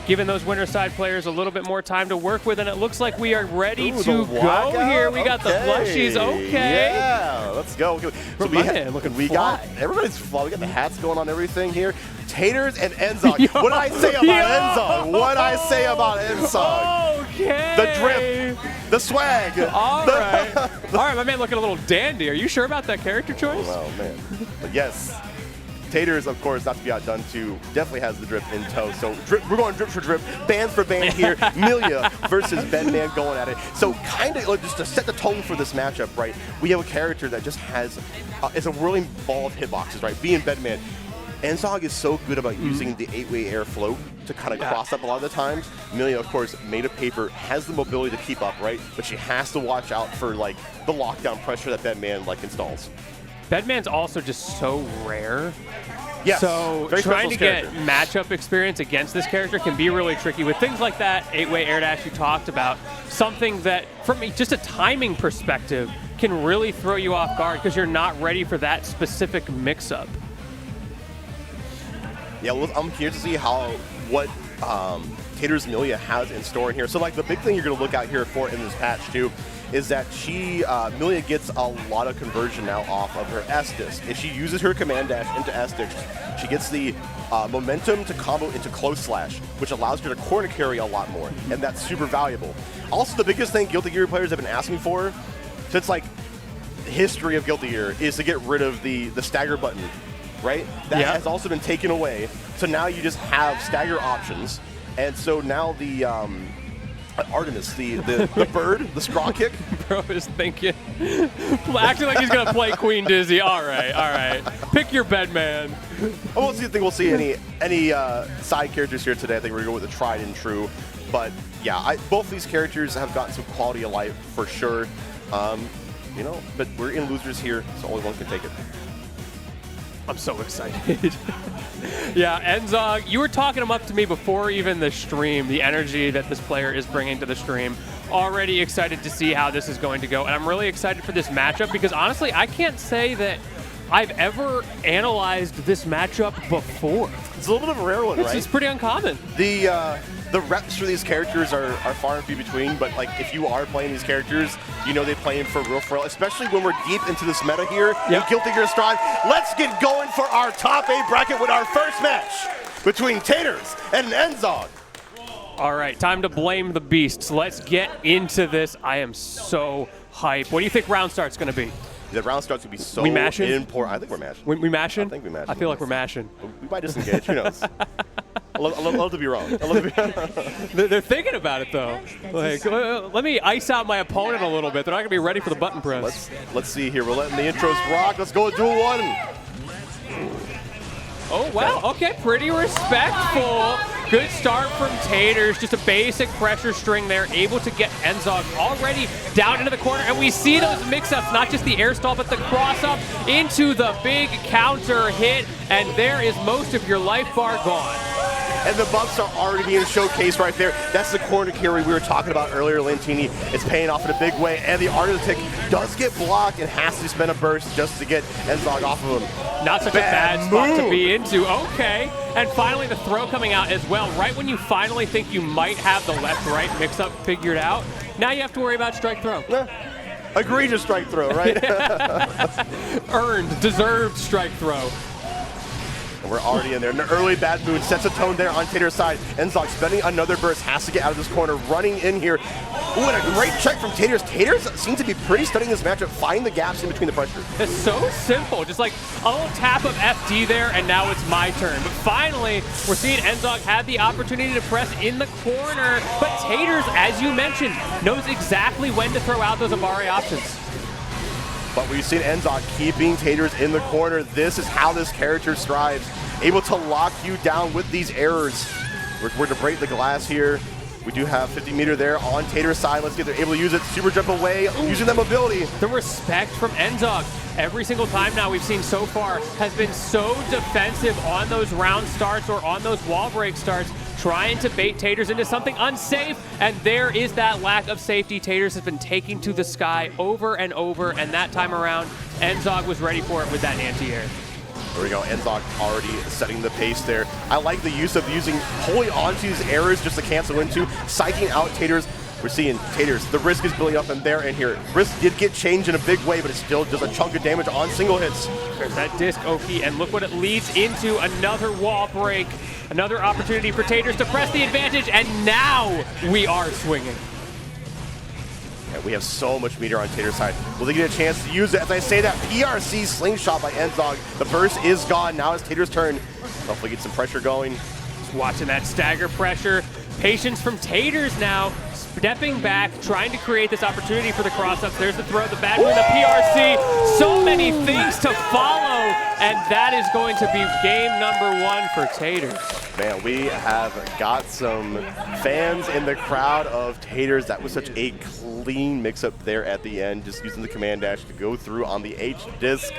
giving those winner side players a little bit more time to work with, and it looks like we are ready to go here. We got the plushies, okay. Yeah, let's go. So we got everybody's fly. We got the hats going on, everything here. Taters and Enzog. What I say about Enzog? What I say about Enzog? Okay. The drip, the swag. All right. All right, my man looking a little dandy. Are you sure about that character choice? Oh, man. But yes. Taters, of course, not to be outdone too, definitely has the drip in tow. So we're going drip for drip, band for band here. Millia versus Bedman going at it. So kind of just to set the tone for this matchup, right? We have a character that just has, it's a whirling ball of hitboxes, right? Being Bedman. Enzog is so good about using the 8-way air float to kind of cross up a lot of the times. Millia, of course, made of paper, has the mobility to keep up, right? But she has to watch out for like the lockdown pressure that Bedman like installs. Bedman's also just so rare. Yes, so trying to get matchup experience against this character can be really tricky with things like that 8-way air dash you talked about. Something that, from just a timing perspective, can really throw you off guard because you're not ready for that specific mix-up. Yeah, well, I'm here to see what Taters Millia has in store in here. So like the big thing you're going to look out here for in this patch too is that Millia gets a lot of conversion now off of her S-disc. If she uses her command dash into S-disc, she gets the momentum to combo into close slash, which allows her to corner carry a lot more, and that's super valuable. Also, the biggest thing Guilty Gear players have been asking for, since like the history of Guilty Gear, is to get rid of the stagger button, right? That has also been taken away, so now you just have stagger options, and so now the Artemis, the bird, the straw kick. Bro is thinking, acting like he's gonna play Queen Dizzy. All right. Pick your Bedman. I won't think we'll see any side characters here today. I think we're gonna go with the tried and true. But yeah, both these characters have gotten some quality of life for sure. You know, but we're in losers here, so only one can take it. I'm so excited. Yeah, Enzog, you were talking him up to me before even the stream, the energy that this player is bringing to the stream. Already excited to see how this is going to go, and I'm really excited for this matchup because honestly, I can't say that I've ever analyzed this matchup before. It's a little bit of a rare one, right? It's pretty uncommon. The reps for these characters are far and few between, but like if you are playing these characters, you know they play them for real, especially when we're deep into this meta here in Guilty Gear Strive. Let's get going for our top 8 bracket with our first match between Taters and Enzog. All right, time to blame the beasts. Let's get into this. I am so hyped. What do you think round start's going to be? The round starts to be so we mashing? important. I think we're mashing. We mashing? I think we mashing. I feel like we're mashing. We might disengage. Who knows? I love to be wrong. They're thinking about it though. Like, let me ice out my opponent a little bit. They're not gonna be ready for the button press. Let's see here. We're letting the intros rock. Let's go duel 1. Oh wow. Okay, pretty respectful. Good start from Taters. Just a basic pressure string there, able to get Enzog already down into the corner, and we see those mix-ups, not just the air stall, but the cross-up into the big counter hit, and there is most of your life bar gone. And the buffs are already being showcased right there. That's the corner carry we were talking about earlier, Lantini. It's paying off in a big way, and the Arctic does get blocked and has to spend a burst just to get Enzog off of him. Not such a bad spot to be into. Okay. And finally, the throw coming out as well. Right when you finally think you might have the left-right mix-up figured out, now you have to worry about strike throw. Egregious strike throw, right? Earned, deserved strike throw. And we're already in there. An early bad mood sets a tone there on Tater's side. Enzog spending another burst, has to get out of this corner, running in here. Ooh, and a great check from Taters. Taters seem to be pretty studying this matchup, find the gaps in between the pressure. It's so simple. Just like a little tap of FD there, and now it's my turn. But finally, we're seeing Enzog have the opportunity to press in the corner. But Taters, as you mentioned, knows exactly when to throw out those Amari options. But we've seen Enzog keeping Taters in the corner. This is how this character strives. Able to lock you down with these errors. We're to break the glass here. We do have 50 meter there on Tater's side. Let's get they're able to use it. Super jump away, using that mobility. The respect from Enzog. Every single time now we've seen so far has been so defensive on those round starts or on those wall break starts, trying to bait Taters into something unsafe, and there is that lack of safety. Taters has been taking to the sky over and over, and that time around, Enzog was ready for it with that anti-air. There we go. Enzog already setting the pace there. I like the use of holding onto these errors just to cancel into, psyching out taters. We're seeing taters. The risk is building up in there and here. Risk did get changed in a big way, but it still does a chunk of damage on single hits. There's that disc, Oki, and look what it leads into. Another wall break. Another opportunity for taters to press the advantage, and now we are swinging. Yeah, we have so much meter on tater's side. Will they get a chance to use it? As I say that, PRC slingshot by Enzog. The burst is gone. Now it's tater's turn. Hopefully get some pressure going. Just watching that stagger pressure. Patience from taters now. Stepping back, trying to create this opportunity for the cross-ups. There's the throw, the back with the PRC. So many things to follow, and that is going to be game number 1 for taters. Man, we have got some fans in the crowd of taters. That was such a clean mix-up there at the end, just using the command dash to go through on the H disc.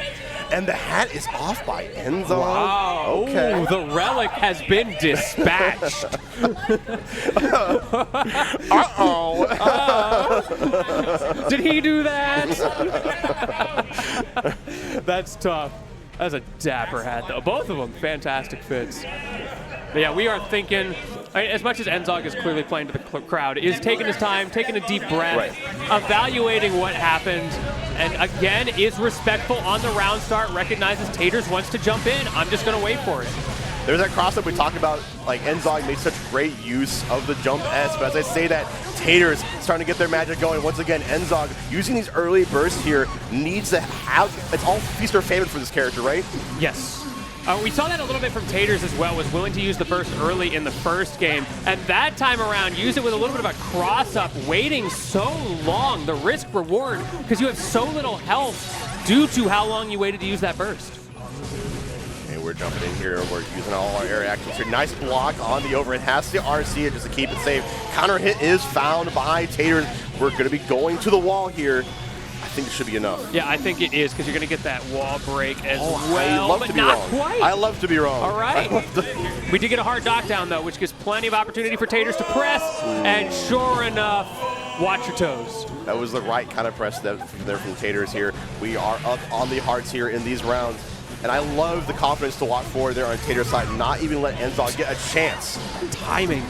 And the hat is off by Enzo. Wow. Okay. Ooh, the relic has been dispatched. Did he do that? That's tough. That's a dapper hat, though. Both of them, fantastic fits. But yeah, we are thinking, as much as Enzog is clearly playing to the crowd, is taking his time, taking a deep breath, evaluating what happened, and again, is respectful on the round start, recognizes taters wants to jump in. I'm just going to wait for it. There's that cross-up we talked about, like Enzog made such great use of the jump S, but as I say that, taters starting to get their magic going. Once again, Enzog using these early bursts here needs to have, it's all feast or famine for this character, right? Yes. We saw that a little bit from taters as well, was willing to use the burst early in the first game, and that time around used it with a little bit of a cross-up, waiting so long, the risk-reward, because you have so little health due to how long you waited to use that burst. We're jumping in here. We're using all our air actions here. Nice block on the overhead. Has to RC it just to keep it safe. Counter hit is found by taters. We're going to be going to the wall here. I think it should be enough. Yeah, I think it is, because you're going to get that wall break as well, I love but to be not wrong. quite. I love to be wrong. All right. We did get a hard knockdown, though, which gives plenty of opportunity for taters to press, and sure enough, watch your toes. That was the right kind of press there from taters here. We are up on the hearts here in these rounds. And I love the confidence to walk forward there on tater's side, not even let Enzog get a chance. Timing.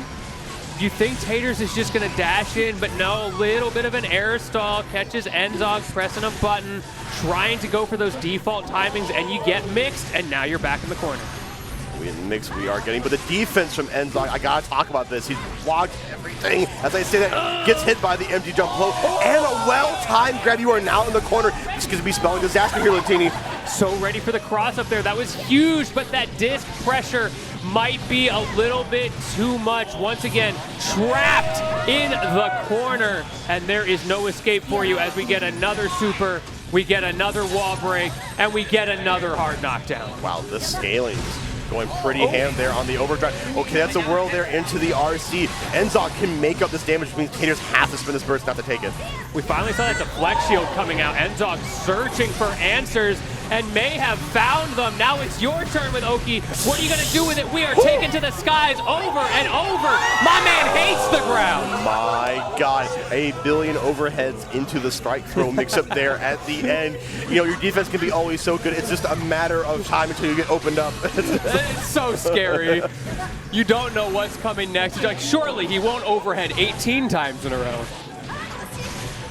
You think taters is just going to dash in, but no, a little bit of an air stall, catches Enzog pressing a button, trying to go for those default timings, and you get mixed, and now you're back in the corner. We mix we are getting, but the defense from Enzog, I gotta talk about this. He's blocked everything. As I say that, gets hit by the empty jump low, and a well-timed grab. You are now in the corner. This could be spelling disaster here, Latini. So ready for the cross up there. That was huge, but that disc pressure might be a little bit too much. Once again, trapped in the corner, and there is no escape for you as we get another super, we get another wall break, and we get another hard knockdown. Wow, the scaling going pretty ham there on the overdrive. Okay, that's a whirl there into the RC. Enzog can make up this damage, which means taters have to spin this burst not to take it. We finally saw that deflect shield coming out. Enzog searching for answers and may have found them. Now it's your turn with Oki. What are you going to do with it? We are taken to the skies over and over. My man hates the ground. My God, a billion overheads into the strike throw mix up there at the end. You know, your defense can be always so good. It's just a matter of time until you get opened up. It's so scary. You don't know what's coming next. You're like, surely he won't overhead 18 times in a row.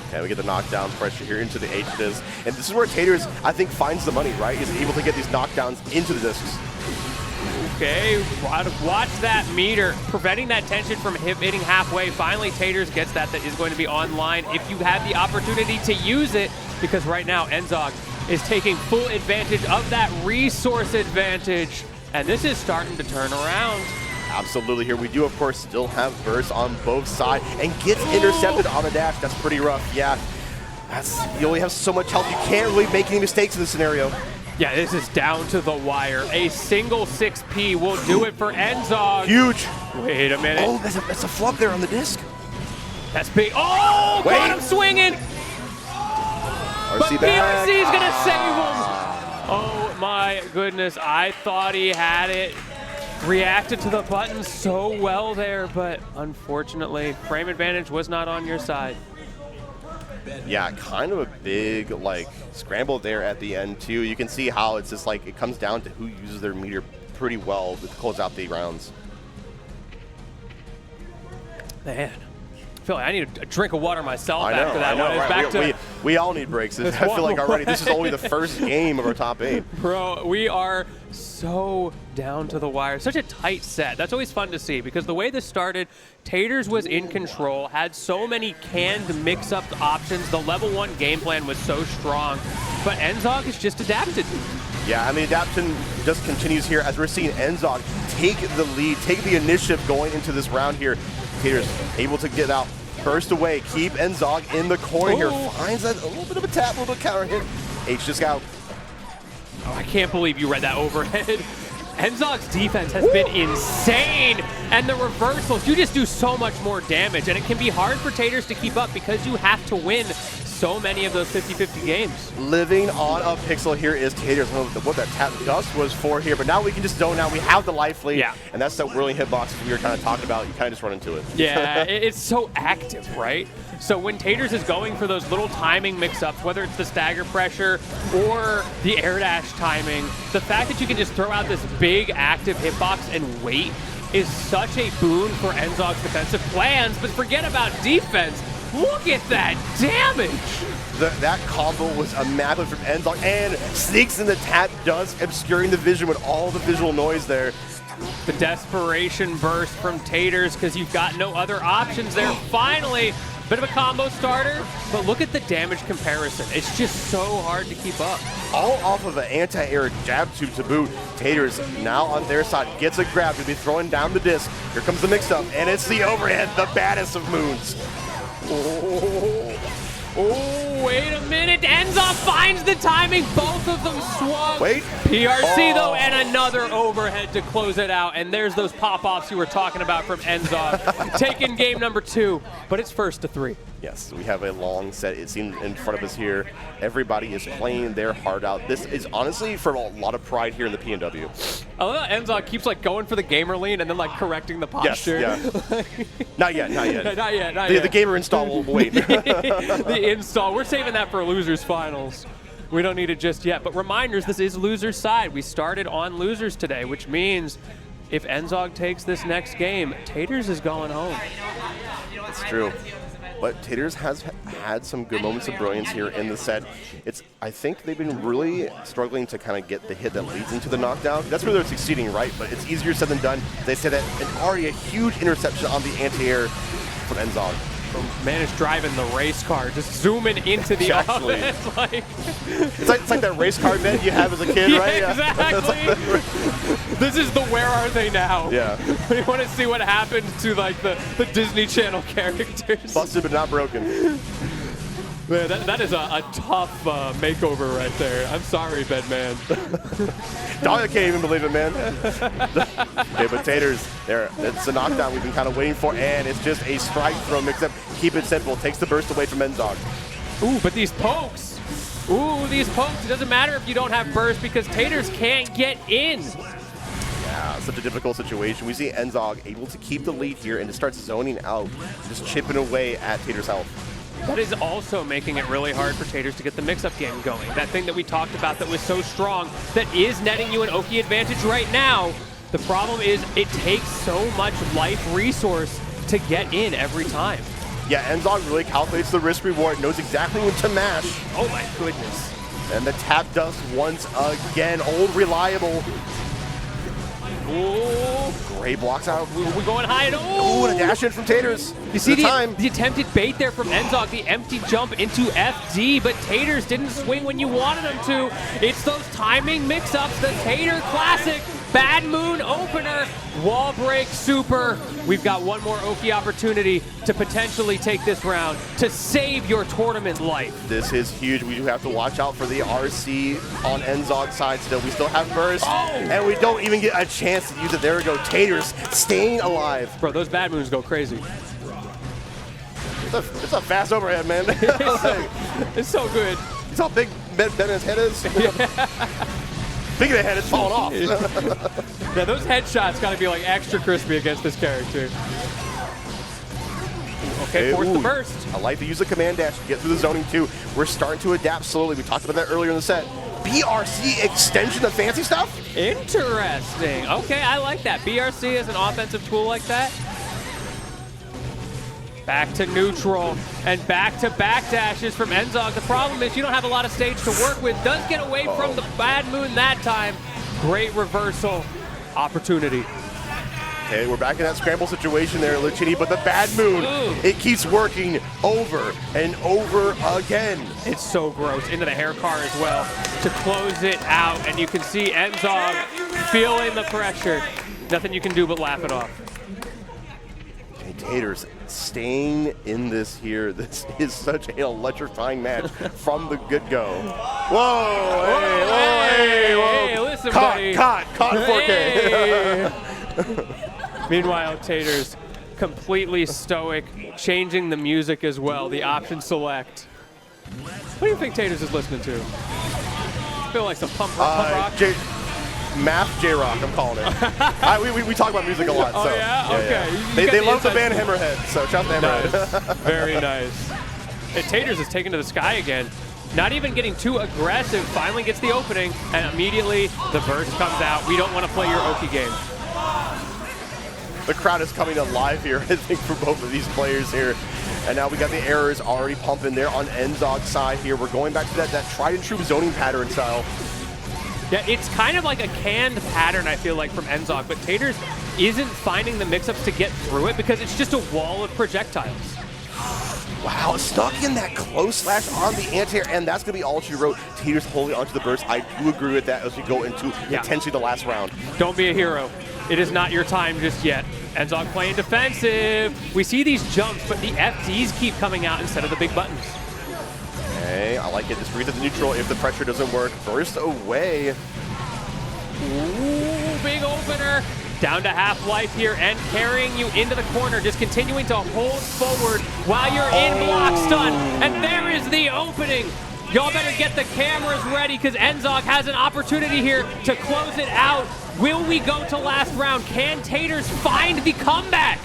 Okay, we get the knockdown pressure here into the H disc. And this is where taters, I think, finds the money, right? Is able to get these knockdowns into the discs. Okay, watch that meter, preventing that tension from hitting halfway. Finally, taters gets that is going to be online if you have the opportunity to use it, because right now Enzog is taking full advantage of that resource advantage, and this is starting to turn around. Absolutely. Here we do, of course, still have bursts on both sides, and gets intercepted on the dash. That's pretty rough. Yeah, you only have so much health. You can't really make any mistakes in this scenario. Yeah, this is down to the wire. A single 6P will do it for Enzog. Huge. Wait a minute. Oh, that's a flub there on the disc. That's big. Oh, wait. Got him swinging. But PRC's going to save him. Oh, my goodness. I thought he had it. Reacted to the button so well there, but unfortunately, frame advantage was not on your side. Yeah, kind of a big like scramble there at the end too. You can see how it's just like it comes down to who uses their meter pretty well to close out the rounds. Man, I feel like I need a drink of water myself I know, after that I know, one. It's right? back to we all need breaks. I feel like already this is only the first game of our top 8. Bro, we are so down to the wire. Such a tight set. That's always fun to see because the way this started, Taters was in control, had so many canned mix-up options. The level 1 game plan was so strong, but Enzog has just adapted. Yeah, I mean, adaptation just continues here as we're seeing Enzog take the lead, take the initiative going into this round here. Taters able to get out, burst away, keep Enzog in the corner here. Finds a little bit of a tap, a little bit of counter hit. H just got. Oh, I can't believe you read that overhead. Enzog's defense has been insane, and the reversals, you just do so much more damage, and it can be hard for Taters to keep up because you have to win so many of those 50-50 games. Living on a pixel here is Taters. I don't know what that tap dust was for here, but now we can just zone out. We have the life lead, and that's that whirling hitboxes we were kind of talking about. You kind of just run into it. Yeah, it's so active, right? So when Taters is going for those little timing mix-ups, whether it's the stagger pressure or the air dash timing, the fact that you can just throw out this big active hitbox and wait is such a boon for Enzog's defensive plans, but forget about defense. Look at that damage! That combo was immaculate from Enzog, and sneaks in the tap dust, obscuring the vision with all the visual noise there. The desperation burst from Taters because you've got no other options there. Finally, bit of a combo starter, but look at the damage comparison. It's just so hard to keep up. All off of an anti-air jab tube to boot. Taters now on their side, gets a grab, to be throwing down the disc. Here comes the mix-up, and it's the overhead, the baddest of moons. Oh, wait a minute. Enzog finds the timing. Both of them swung. Wait. PRC, though, and another overhead to close it out. And there's those pop-offs you were talking about from Enzog. Taking game number 2, but it's first to 3. Yes, we have a long set, it seems, in front of us here. Everybody is playing their heart out. This is honestly for a lot of pride here in the PNW. I love how Enzog keeps like going for the gamer lean and then like correcting the posture. Yes, yeah. Not yet, not yet. Not yet, not yet. The gamer install will wait. The install, we're saving that for losers finals. We don't need it just yet. But reminders, this is losers side. We started on losers today, which means if Enzog takes this next game, Taters is going home. It's true. But Taters has had some good moments of brilliance here in the set. I think they've been really struggling to kind of get the hit that leads into the knockdown. That's where they're succeeding, right? But it's easier said than done. They said that already a huge interception on the anti-air from Enzog. Man is driving the race car, just zooming into the offense. It's like that race car event you have as a kid, yeah, right? Exactly. This is the where are they now? Yeah. We want to see what happened to like the Disney Channel characters. Busted but not broken. Man, that is a tough makeover right there. I'm sorry, Bedman. Dahlia can't even believe it, man. Okay, but Taters, it's a knockdown we've been kind of waiting for, and it's just a strike throw mix-up. Keep it simple. Takes the burst away from Enzog. Ooh, but these pokes. Ooh, these pokes. It doesn't matter if you don't have burst because Taters can't get in. Yeah, such a difficult situation. We see Enzog able to keep the lead here and to start zoning out, just chipping away at Taters' health. That is also making it really hard for Taters to get the mix-up game going. That thing that we talked about that was so strong, that is netting you an Oki advantage right now. The problem is it takes so much life resource to get in every time. Yeah, Enzog really calculates the risk reward, knows exactly when to mash. Oh my goodness. And the tap dust once again, old reliable. Ooh. Gray blocks out. We're going high. Ooh, and a dash in from Taters. You see the attempted bait there from Enzog, the empty jump into FD, but Taters didn't swing when you wanted him to. It's those timing mix-ups, the Tater classic, Bad Moon opener, wall break super. We've got one more Oki opportunity to potentially take this round to save your tournament life. This is huge. We do have to watch out for the RC on Enzog's side still. We still have burst, and we don't even get a chance to use it. There we go. Taters staying alive. Bro, those Bad Moons go crazy. It's a fast overhead, man. It's so good. You saw how big Bedman's head is? Big of the head, it's falling off. Yeah, those headshots got to be like extra crispy against this character. Okay, force the burst. I like to use the command dash to get through the zoning too. We're starting to adapt slowly. We talked about that earlier in the set. BRC extension of fancy stuff? Interesting. Okay, I like that. BRC is an offensive tool like that. Back to neutral and back to back dashes from Enzog. The problem is you don't have a lot of stage to work with. Does get away from the bad moon that time. Great reversal opportunity. Okay, we're back in that scramble situation there, Lucchini, but the bad moon, it keeps working over and over again. It's so gross. Into the hair car as well to close it out. And you can see Enzog feeling the pressure. Nothing you can do but laugh it off. Okay, Taters staying in this here. This is such an electrifying match from the get-go. Whoa, Hey, listen, buddy. Caught in 4K. Hey. Meanwhile, Taters completely stoic, changing the music as well, the option select. What do you think Taters is listening to? I feel like some pump rock. Math J-Rock, I'm calling it. we talk about music a lot. Oh, so. yeah? Okay. Yeah. They love the band Hammerhead, so shout out to Hammerhead. Nice. Very nice. And Taters is taken to the sky again. Not even getting too aggressive, finally gets the opening, and immediately the burst comes out. We don't want to play your Oki game. The crowd is coming alive here, I think, for both of these players here. And now we got the errors already pumping there on Enzog's side here. We're going back to that tried and true zoning pattern style. Yeah, it's kind of like a canned pattern, I feel like, from Enzog, but Taters isn't finding the mix-ups to get through it because it's just a wall of projectiles. Wow, stuck in that close slash on the anti-air, and that's going to be all she wrote. Taters holding onto the burst. I do agree with that as we go into potentially the last round. Don't be a hero. It is not your time just yet. Enzog playing defensive. We see these jumps, but the FDs keep coming out instead of the big buttons. Okay, I like it. Just breathe at the neutral if the pressure doesn't work. Burst away. Ooh, big opener. Down to half-life here and carrying you into the corner, just continuing to hold forward while you're in block stun. And there is the opening. Y'all better get the cameras ready because Enzog has an opportunity here to close it out. Will we go to last round? Can Taters find the comeback?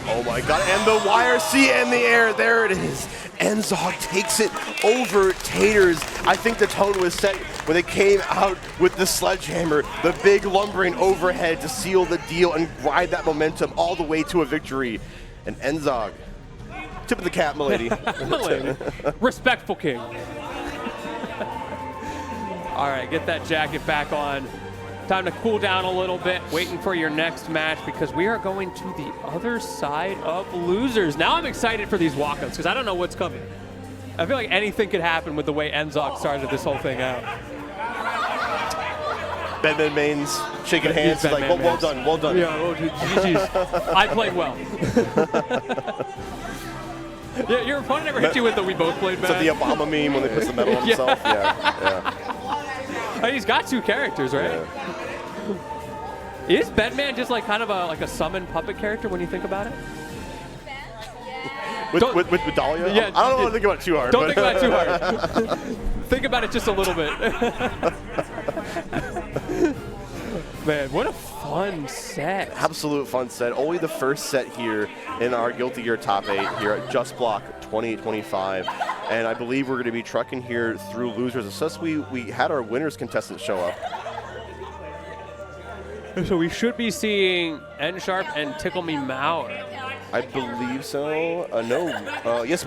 Oh my god, and the YRC in the air, there it is. Enzog takes it over Taters. I think the tone was set when they came out with the sledgehammer, the big lumbering overhead to seal the deal and ride that momentum all the way to a victory. And Enzog, tip of the cap, milady. Milady. Respectful king. All right, get that jacket back on. Time to cool down a little bit, waiting for your next match because we are going to the other side of losers. Now I'm excited for these walkouts because I don't know what's coming. I feel like anything could happen with the way Enzog started this whole thing out. Bedman mains, shaking hands, like, well done, well done. Yeah, well, GG's. I played well. Yeah, your opponent never hit you with the we both played bad. So the Obama meme when they push the medal on himself? Yeah. And he's got two characters, right? Yeah. Is Bedman just like kind of a summon puppet character when you think about it? With Dahlia? Yeah, I don't want to think about it too hard. Don't think about it too hard. Think about it just a little bit. Man, what a fun set. Absolute fun set. Only the first set here in our Guilty Gear Top 8 here at Just Block 2025. And I believe we're going to be trucking here through losers. Assess we had our winners contestants show up. So we should be seeing N Sharp and Tickle Me Mauer. I believe so. No. Yes,